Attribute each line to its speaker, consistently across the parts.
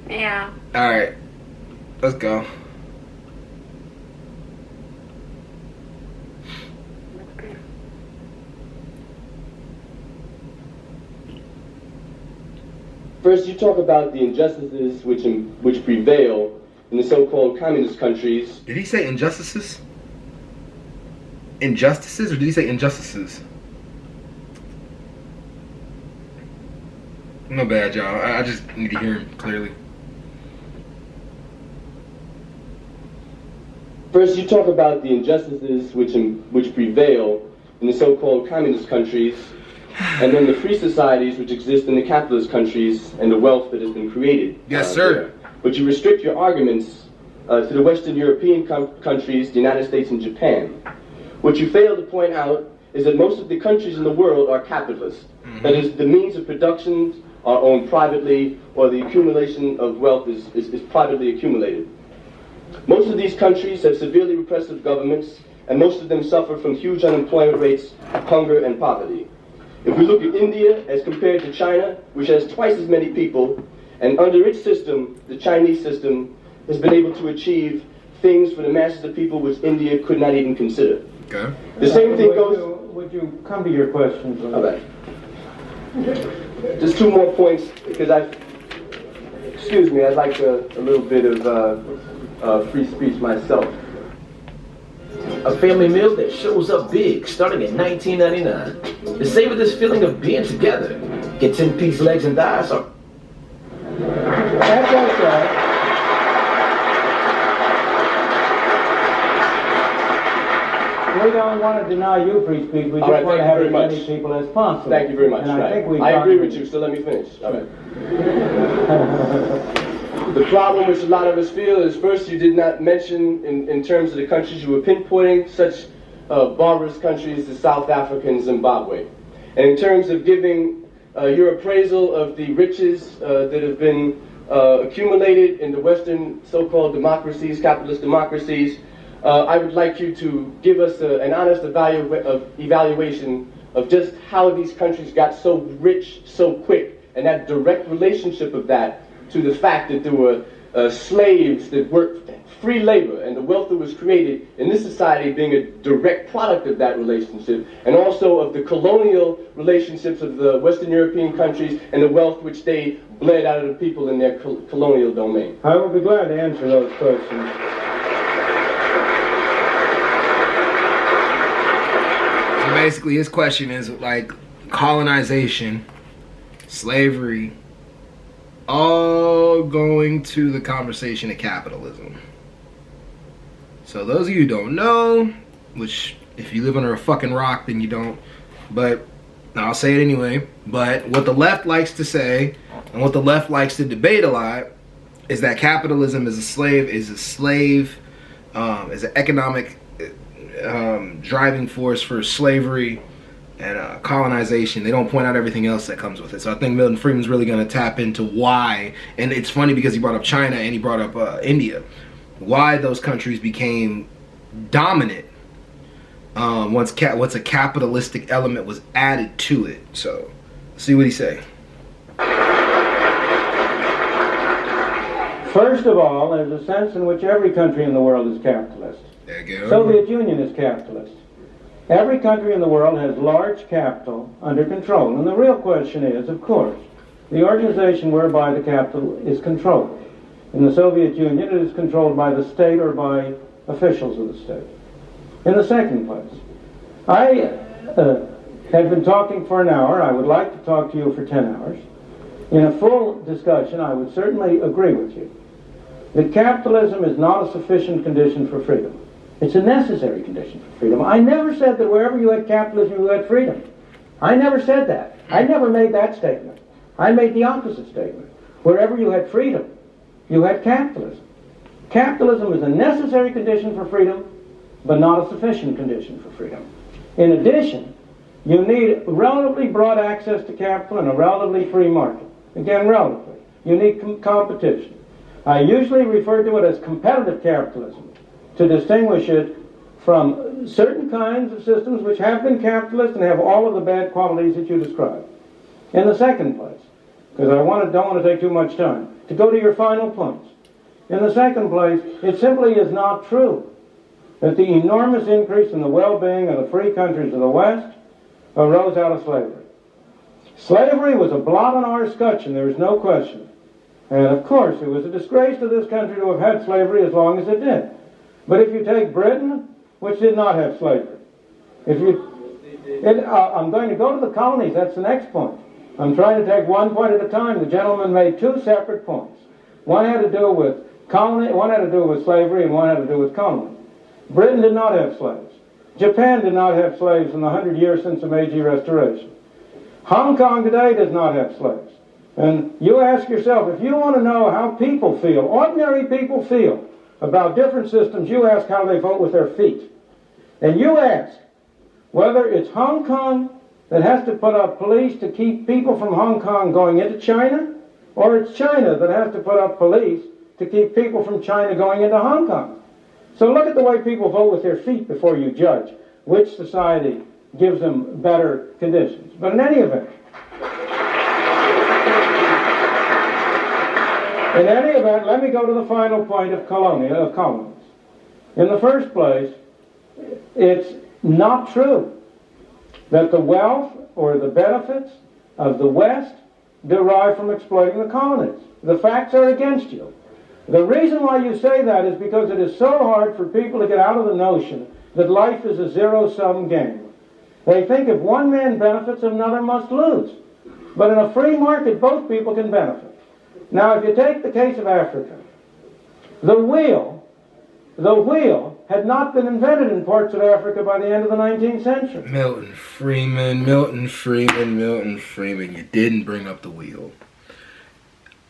Speaker 1: Yeah.
Speaker 2: Alright, let's go.
Speaker 3: First, you talk about the injustices which prevail in the so-called communist countries.
Speaker 2: Did he say injustices? Injustices, or did he say injustices? No bad, y'all. I just need to hear him clearly.
Speaker 3: First, you talk about the injustices which prevail in the so-called communist countries, and then the free societies which exist in the capitalist countries and the wealth that has been created.
Speaker 2: Yes, sir.
Speaker 3: There. But you restrict your arguments to the Western European countries, the United States, and Japan. What you fail to point out is that most of the countries in the world are capitalist. Mm-hmm. That is, the means of production are owned privately, or the accumulation of wealth is privately accumulated. Most of these countries have severely repressive governments, and most of them suffer from huge unemployment rates, hunger, and poverty. If we look at India as compared to China, which has twice as many people, and under its system, the Chinese system, has been able to achieve things for the masses of people which India could not even consider.
Speaker 2: Okay.
Speaker 3: The same thing goes...
Speaker 4: Would you come to your questions?
Speaker 3: All right. Just two more points, because excuse me, I'd like a little bit of free speech myself.
Speaker 5: A family meal that shows up big, starting in 1999. To savor this feeling of being together, get 10-piece legs and thighs or...
Speaker 4: That's okay. We don't want to deny you free speech. We just want to have as many people as possible.
Speaker 3: Thank you very much.
Speaker 4: And
Speaker 3: I agree with you, so let me finish. All right. The problem which a lot of us feel is, first, you did not mention, in terms of the countries you were pinpointing, such barbarous countries as South Africa and Zimbabwe. And in terms of giving your appraisal of the riches that have been accumulated in the Western so-called democracies, capitalist democracies, I would like you to give us an honest evaluation of just how these countries got so rich so quick, and that direct relationship of that to the fact that there were slaves that worked free labor, and the wealth that was created in this society being a direct product of that relationship, and also of the colonial relationships of the Western European countries and the wealth which they bled out of the people in their colonial domain.
Speaker 4: I will be glad to answer those questions.
Speaker 2: So basically, his question is like colonization, slavery, all going to the conversation of capitalism. So those of you who don't know, which if you live under a fucking rock, then you don't, but I'll say it anyway. But what the left likes to say, and what the left likes to debate a lot, is that capitalism is an economic driving force for slavery and colonization. They don't point out everything else that comes with it. So I think Milton Friedman's really going to tap into why, and it's funny because he brought up China and he brought up India, why those countries became dominant once a capitalistic element was added to it. So see what he say.
Speaker 4: First of all, there's a sense in which every country in the world is capitalist.
Speaker 2: There you go.
Speaker 4: Soviet Union is capitalist. Every country in the world has large capital under control. And the real question is, of course, the organization whereby the capital is controlled. In the Soviet Union, it is controlled by the state or by officials of the state. In the second place, I have been talking for an hour. I would like to talk to you for 10 hours. In a full discussion, I would certainly agree with you that capitalism is not a sufficient condition for freedom. It's a necessary condition for freedom. I never said that wherever you had capitalism, you had freedom. I never said that. I never made that statement. I made the opposite statement. Wherever you had freedom, you had capitalism. Capitalism is a necessary condition for freedom, but not a sufficient condition for freedom. In addition, you need relatively broad access to capital and a relatively free market. Again, relatively. You need competition. I usually refer to it as competitive capitalism to distinguish it from certain kinds of systems which have been capitalist and have all of the bad qualities that you described. In the second place, because I don't want to take too much time, to go to your final points. In the second place, it simply is not true that the enormous increase in the well-being of the free countries of the West arose out of slavery. Slavery was a blot on our escutcheon, there is no question. And of course, it was a disgrace to this country to have had slavery as long as it did. But if you take Britain, which did not have slavery, I'm going to go to the colonies, that's the next point. I'm trying to take one point at a time. The gentleman made two separate points. One had to do with colony, one had to do with slavery, and one had to do with colony. Britain did not have slaves. Japan did not have slaves in the 100 years since the Meiji Restoration. Hong Kong today does not have slaves. And you ask yourself, if you want to know how people feel, ordinary people feel about different systems, you ask how they vote with their feet. And you ask whether it's Hong Kong that has to put up police to keep people from Hong Kong going into China, or it's China that has to put up police to keep people from China going into Hong Kong. So look at the way people vote with their feet before you judge which society gives them better conditions. But in any event, let me go to the final point of colonies. In the first place, it's not true that the wealth or the benefits of the West derive from exploiting the colonies. The facts are against you. The reason why you say that is because it is so hard for people to get out of the notion that life is a zero-sum game. They think if one man benefits, another must lose. But in a free market, both people can benefit. Now, if you take the case of Africa, the wheel had not been invented in parts of Africa by the end of the 19th century.
Speaker 2: Milton Friedman, you didn't bring up the wheel.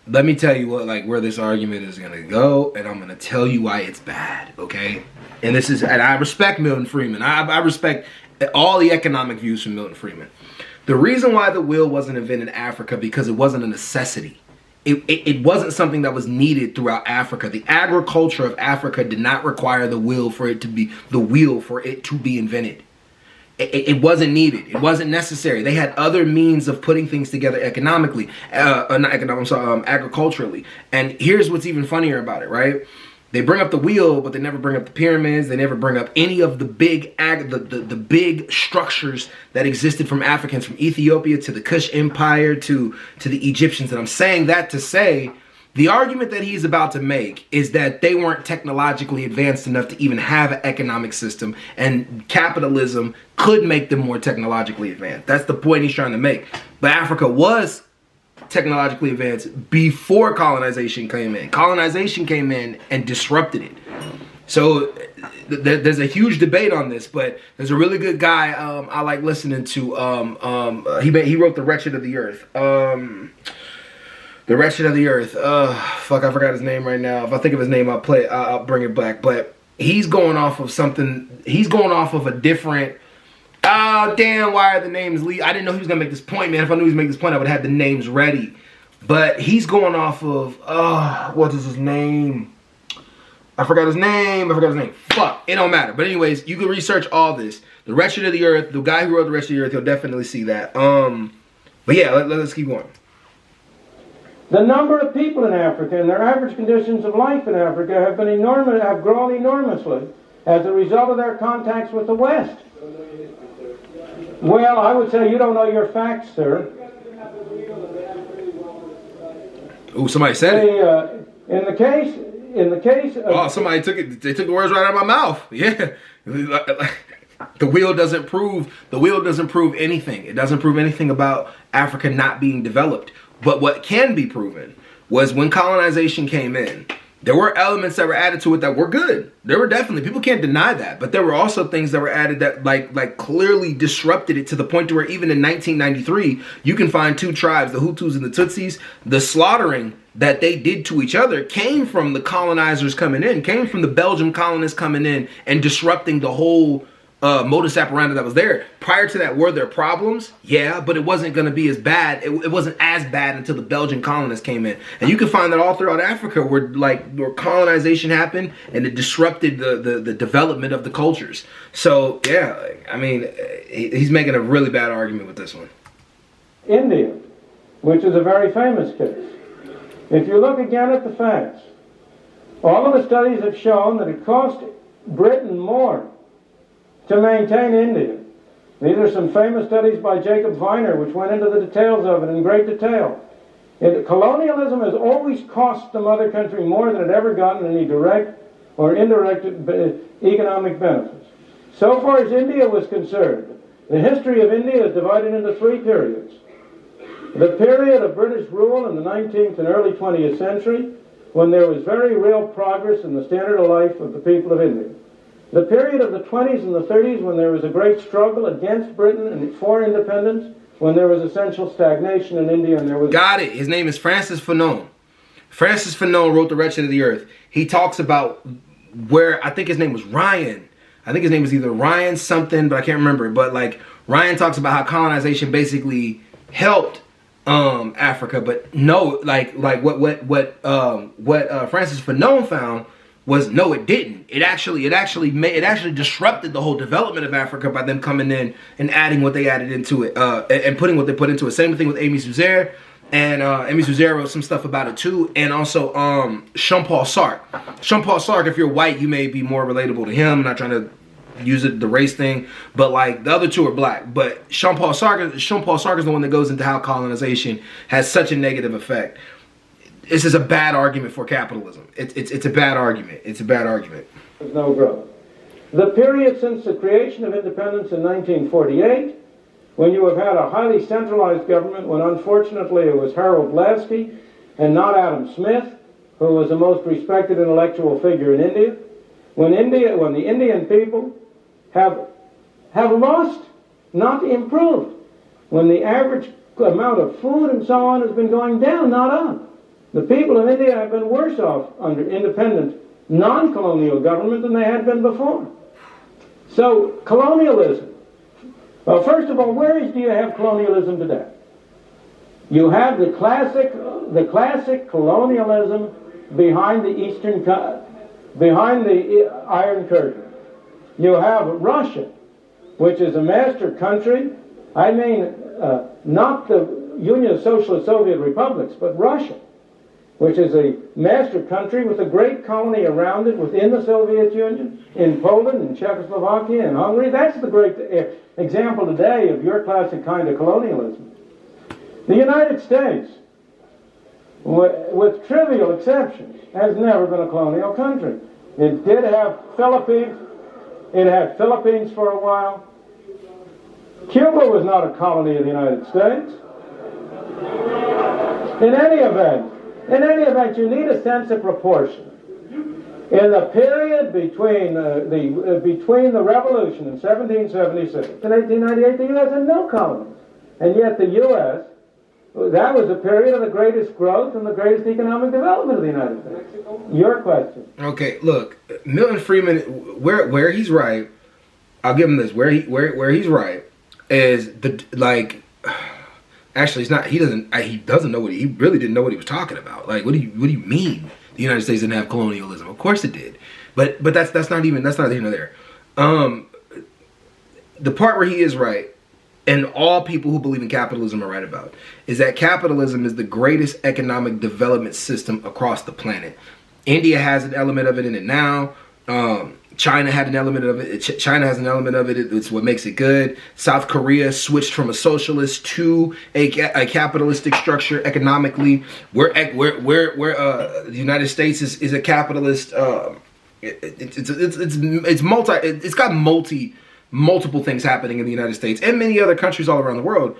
Speaker 2: Let me tell you where this argument is gonna go, and I'm gonna tell you why it's bad, okay? And I respect Milton Friedman. I respect all the economic views from Milton Friedman. The reason why the wheel wasn't invented in Africa because it wasn't a necessity. It wasn't something that was needed throughout Africa. The agriculture of Africa did not require the wheel for it to be invented. It wasn't needed. It wasn't necessary. They had other means of putting things together economically, agriculturally. And here's what's even funnier about it, right? They bring up the wheel, but they never bring up the pyramids. They never bring up any of the big big structures that existed from Africans, from Ethiopia to the Kush Empire to the Egyptians. And I'm saying that to say the argument that he's about to make is that they weren't technologically advanced enough to even have an economic system, and capitalism could make them more technologically advanced. That's the point he's trying to make. But Africa was technologically advanced before colonization came in. Colonization came in and disrupted it. So there's a huge debate on this, but there's a really good guy I like listening to. He wrote The Wretched of the Earth. The Wretched of the Earth. Fuck, I forgot his name right now. If I think of his name, I'll bring it back. But he's going off of something. He's going off of a different. Damn, why are the names I didn't know he was going to make this point, man. If I knew he was going to make this point, I would have had the names ready. But he's going off of, what is his name? I forgot his name. Fuck, it don't matter. But anyways, you can research all this. The Wretched of the Earth, the guy who wrote The Wretched of the Earth, he'll definitely see that. But yeah, let's keep going.
Speaker 4: The number of people in Africa and their average conditions of life in Africa have grown enormously as a result of their contacts with the West. Well, I would say you don't know your facts, sir.
Speaker 2: Oh, somebody said it.
Speaker 4: In the case of...
Speaker 2: somebody took it. They took the words right out of my mouth. Yeah. The wheel doesn't prove anything. It doesn't prove anything about Africa not being developed. But what can be proven was when colonization came in, there were elements that were added to it that were good. There were definitely, people can't deny that. But there were also things that were added that like clearly disrupted it to the point to where even in 1993, you can find two tribes, the Hutus and the Tutsis. The slaughtering that they did to each other came from the colonizers coming in, came from the Belgian colonists coming in and disrupting the whole modus operandi that was there. Prior to that, were there problems? Yeah, but it wasn't going to be as bad. It wasn't as bad until the Belgian colonists came in. And you can find that all throughout Africa where colonization happened and it disrupted the development of the cultures. So, yeah, I mean, he's making a really bad argument with this one.
Speaker 4: India which is a very famous case. If you look again at the facts, all of the studies have shown that it cost Britain more to maintain India. These are some famous studies by Jacob Viner, which went into the details of it in great detail. Colonialism has always cost the mother country more than it ever gotten any direct or indirect economic benefits. So far as India was concerned, the history of India is divided into three periods. The period of British rule in the 19th and early 20th century, when there was very real progress in the standard of life of the people of India. The period of the 20s and the 30s, when there was a great struggle against Britain and for independence, when there was essential stagnation in India and there was...
Speaker 2: Got it. His name is Francis Fanon. Francis Fanon wrote The Wretched of the Earth. He talks about where, I think his name was Ryan. I think his name was either Ryan something, but I can't remember. But like, Ryan talks about how colonization basically helped Africa, but no, like what Francis Fanon found was no, it didn't. It actually disrupted the whole development of Africa by them coming in and adding what they added into it, and putting what they put into it. Same thing with Amy Suzère, and Amy Suzère wrote some stuff about it too, and also Jean-Paul Sartre. Jean-Paul Sartre, if you're white, you may be more relatable to him. I'm not trying to use it the race thing, but like the other two are black. But Jean-Paul Sartre is the one that goes into how colonization has such a negative effect. This is a bad argument for capitalism. It's a bad argument. It's a bad argument.
Speaker 4: There's no growth. The period since the creation of independence in 1948, when you have had a highly centralized government, when unfortunately it was Harold Lasky and not Adam Smith, who was the most respected intellectual figure in India, when the Indian people have lost, not improved, when the average amount of food and so on has been going down, not up. The people of India have been worse off under independent, non-colonial government than they had been before. So, colonialism. Well, first of all, where do you have colonialism today? You have the classic colonialism behind the Iron Curtain. You have Russia, which is a master country. I mean, not the Union of Socialist Soviet Republics, but Russia, which is a master country with a great colony around it within the Soviet Union, in Poland, in Czechoslovakia, and Hungary. That's the great example today of your classic kind of colonialism. The United States, with trivial exceptions, has never been a colonial country. It did have Philippines. It had Philippines for a while. Cuba was not a colony of the United States. In any event, you need a sense of proportion. In the period between the revolution in 1776 and 1898, the U.S. had no colonies. And yet the U.S., that was a period of the greatest growth and the greatest economic development of the United States. Your question.
Speaker 2: Okay, look, Milton Friedman, where he's right, I'll give him this. Where he's right is actually, it's not. He doesn't know what he really didn't know what he was talking about. Like, what do you mean the United States didn't have colonialism? Of course it did, but that's not here nor there. The part where he is right, and all people who believe in capitalism are right about, is that capitalism is the greatest economic development system across the planet. India has an element of it in it now. China had an element of it. China has an element of it. It's what makes it good. South Korea switched from a socialist to a capitalistic structure economically. Where the United States is a capitalist. It's got multiple things happening in the United States and many other countries all around the world.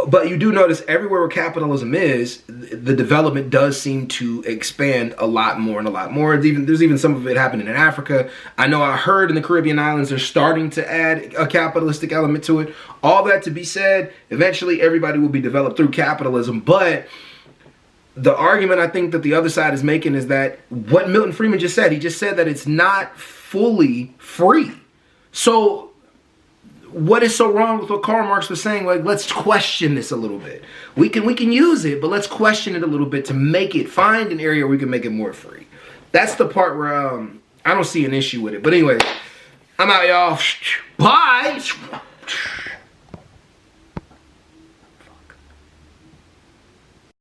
Speaker 2: But you do notice everywhere where capitalism is, the development does seem to expand a lot more and a lot more. There's even some of it happening in Africa. I know I heard in the Caribbean islands they're starting to add a capitalistic element to it. All that to be said, eventually everybody will be developed through capitalism. But the argument I think that the other side is making is that what Milton Friedman just said, he just said that it's not fully free. So what is so wrong with what Karl Marx was saying? Like, let's question this a little bit. We can use it, but let's question it a little bit to find an area where we can make it more free. That's the part where I don't see an issue with it. But anyway, I'm out, y'all. Bye.